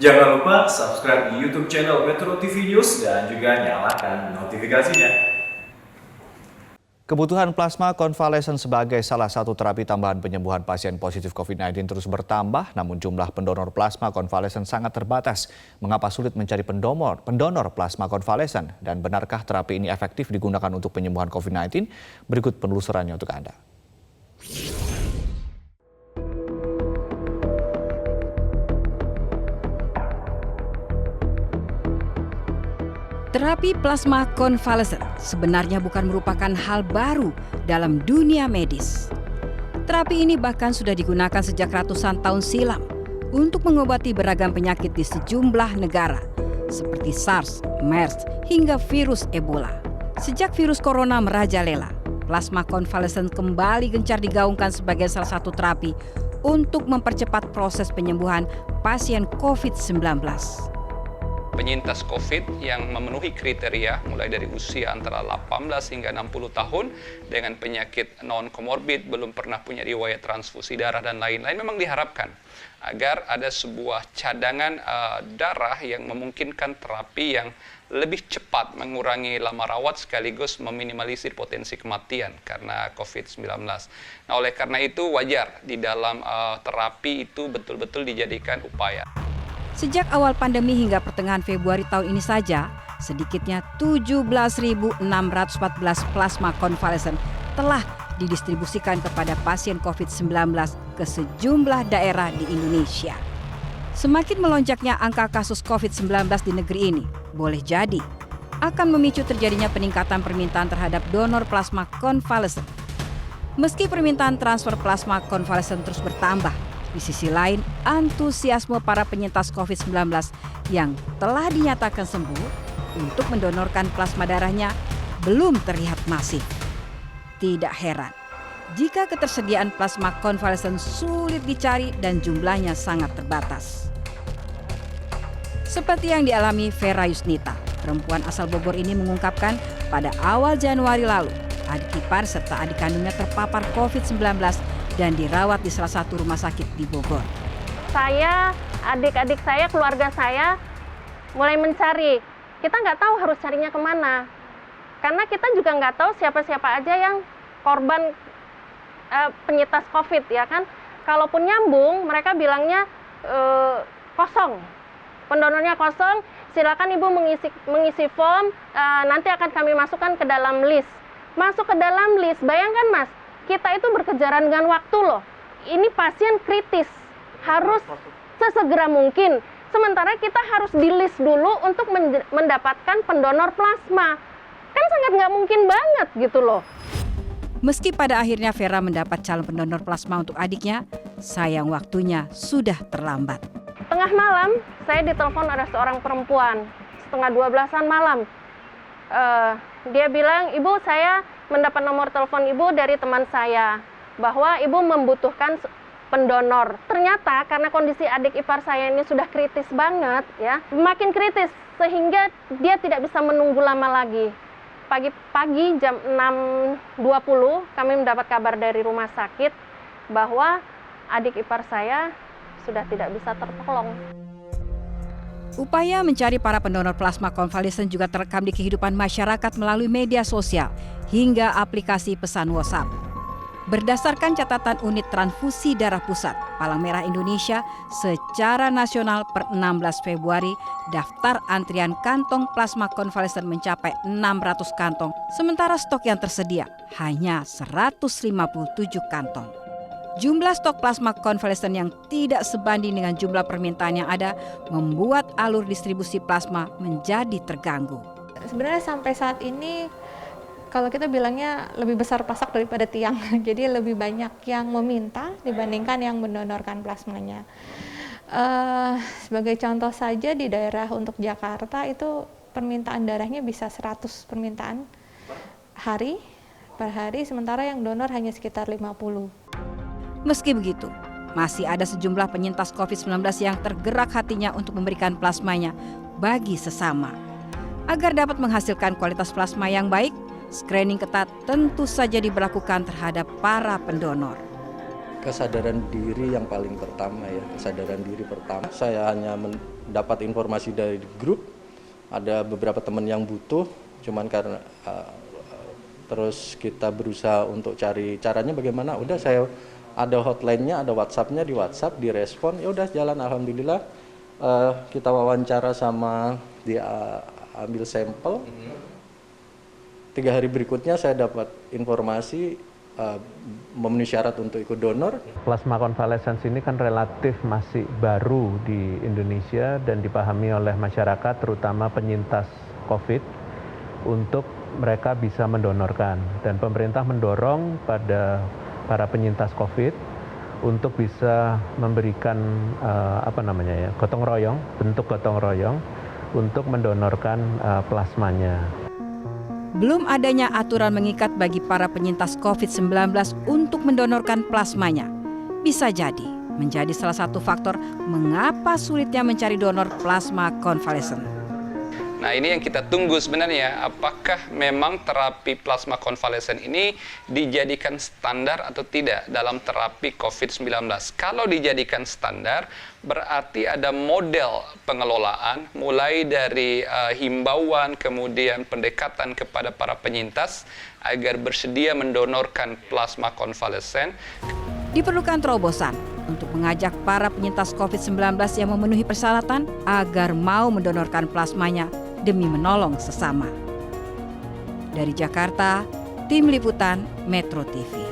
Jangan lupa subscribe di YouTube channel Metro TV News dan juga nyalakan notifikasinya. Kebutuhan plasma konvalesen sebagai salah satu terapi tambahan penyembuhan pasien positif COVID-19 terus bertambah, namun jumlah pendonor plasma konvalesen sangat terbatas. Mengapa sulit mencari pendonor plasma konvalesen? Dan benarkah terapi ini efektif digunakan untuk penyembuhan COVID-19? Berikut penelusurannya untuk Anda. Terapi plasma konvalesen sebenarnya bukan merupakan hal baru dalam dunia medis. Terapi ini bahkan sudah digunakan sejak ratusan tahun silam untuk mengobati beragam penyakit di sejumlah negara seperti SARS, MERS, hingga virus Ebola. Sejak virus corona merajalela, plasma konvalesen kembali gencar digaungkan sebagai salah satu terapi untuk mempercepat proses penyembuhan pasien COVID-19. Penyintas COVID yang memenuhi kriteria mulai dari usia antara 18 hingga 60 tahun dengan penyakit non-komorbid, belum pernah punya riwayat transfusi darah dan lain-lain, memang diharapkan agar ada sebuah cadangan darah yang memungkinkan terapi yang lebih cepat mengurangi lama rawat sekaligus meminimalisir potensi kematian karena COVID-19. Nah, oleh karena itu wajar di dalam terapi itu betul-betul dijadikan upaya. Sejak awal pandemi hingga pertengahan Februari tahun ini saja, sedikitnya 17.614 plasma konvalesen telah didistribusikan kepada pasien COVID-19 ke sejumlah daerah di Indonesia. Semakin melonjaknya angka kasus COVID-19 di negeri ini, boleh jadi akan memicu terjadinya peningkatan permintaan terhadap donor plasma konvalesen. Meski permintaan transfer plasma konvalesen terus bertambah, di sisi lain, antusiasme para penyintas COVID-19 yang telah dinyatakan sembuh untuk mendonorkan plasma darahnya belum terlihat masif. Tidak heran jika ketersediaan plasma konvalesen sulit dicari dan jumlahnya sangat terbatas. Seperti yang dialami Vera Yusnita, perempuan asal Bogor ini mengungkapkan pada awal Januari lalu, adik ipar serta adik kandungnya terpapar COVID-19 dan dirawat di salah satu rumah sakit di Bogor. Saya, adik-adik saya, keluarga saya mulai mencari. Kita nggak tahu harus carinya kemana. Karena kita juga nggak tahu siapa-siapa aja yang korban penyintas COVID, ya kan. Kalaupun nyambung, mereka bilangnya kosong. Pendonornya kosong, silakan Ibu mengisi form, nanti akan kami masukkan ke dalam list. Masuk ke dalam list, bayangkan Mas, kita itu berkejaran dengan waktu loh. Ini pasien kritis, harus sesegera mungkin. Sementara kita harus di list dulu untuk mendapatkan pendonor plasma. Kan sangat nggak mungkin banget gitu loh. Meski pada akhirnya Vera mendapat calon pendonor plasma untuk adiknya, sayang waktunya sudah terlambat. Tengah malam, saya ditelepon oleh seorang perempuan, setengah 12-an malam. Dia bilang, Ibu, saya mendapat nomor telepon Ibu dari teman saya bahwa Ibu membutuhkan pendonor. Ternyata karena kondisi adik ipar saya ini sudah kritis banget ya, makin kritis sehingga dia tidak bisa menunggu lama lagi. Pagi jam 6.20 kami mendapat kabar dari rumah sakit bahwa adik ipar saya sudah tidak bisa tertolong. Upaya mencari para pendonor plasma konvalesen juga terekam di kehidupan masyarakat melalui media sosial hingga aplikasi pesan WhatsApp. Berdasarkan catatan Unit Transfusi Darah Pusat, Palang Merah Indonesia, secara nasional per 16 Februari, daftar antrian kantong plasma konvalesen mencapai 600 kantong, sementara stok yang tersedia hanya 157 kantong. Jumlah stok plasma konvalesen yang tidak sebanding dengan jumlah permintaan yang ada membuat alur distribusi plasma menjadi terganggu. Sebenarnya sampai saat ini kalau kita bilangnya lebih besar pasak daripada tiang, jadi lebih banyak yang meminta dibandingkan yang mendonorkan plasmanya. Sebagai contoh saja di daerah untuk Jakarta itu permintaan darahnya bisa 100 permintaan per hari, sementara yang donor hanya sekitar 50. Meski begitu, masih ada sejumlah penyintas COVID-19 yang tergerak hatinya untuk memberikan plasmanya bagi sesama. Agar dapat menghasilkan kualitas plasma yang baik, screening ketat tentu saja diberlakukan terhadap para pendonor. Kesadaran diri yang paling pertama ya, kesadaran diri pertama. Saya hanya dapat informasi dari grup, ada beberapa teman yang butuh, cuman karena terus kita berusaha untuk cari caranya bagaimana. Udah saya ada hotline-nya, ada WhatsApp-nya, di WhatsApp direspon, ya udah jalan, alhamdulillah. Kita wawancara sama dia, ambil sampel. 3 hari berikutnya saya dapat informasi memenuhi syarat untuk ikut donor. Plasma konvalesens ini kan relatif masih baru di Indonesia dan dipahami oleh masyarakat, terutama penyintas COVID, untuk mereka bisa mendonorkan. Dan pemerintah mendorong pada para penyintas COVID untuk bisa memberikan gotong royong, bentuk gotong royong untuk mendonorkan plasmanya. Belum adanya aturan mengikat bagi para penyintas COVID-19 untuk mendonorkan plasmanya bisa jadi menjadi salah satu faktor mengapa sulitnya mencari donor plasma konvalesen. Nah, ini yang kita tunggu sebenarnya, apakah memang terapi plasma konvalesen ini dijadikan standar atau tidak dalam terapi COVID-19. Kalau dijadikan standar, berarti ada model pengelolaan, mulai dari himbauan, kemudian pendekatan kepada para penyintas agar bersedia mendonorkan plasma konvalesen. Diperlukan terobosan untuk mengajak para penyintas COVID-19 yang memenuhi persyaratan agar mau mendonorkan plasmanya demi menolong sesama. Dari Jakarta, Tim Liputan Metro TV.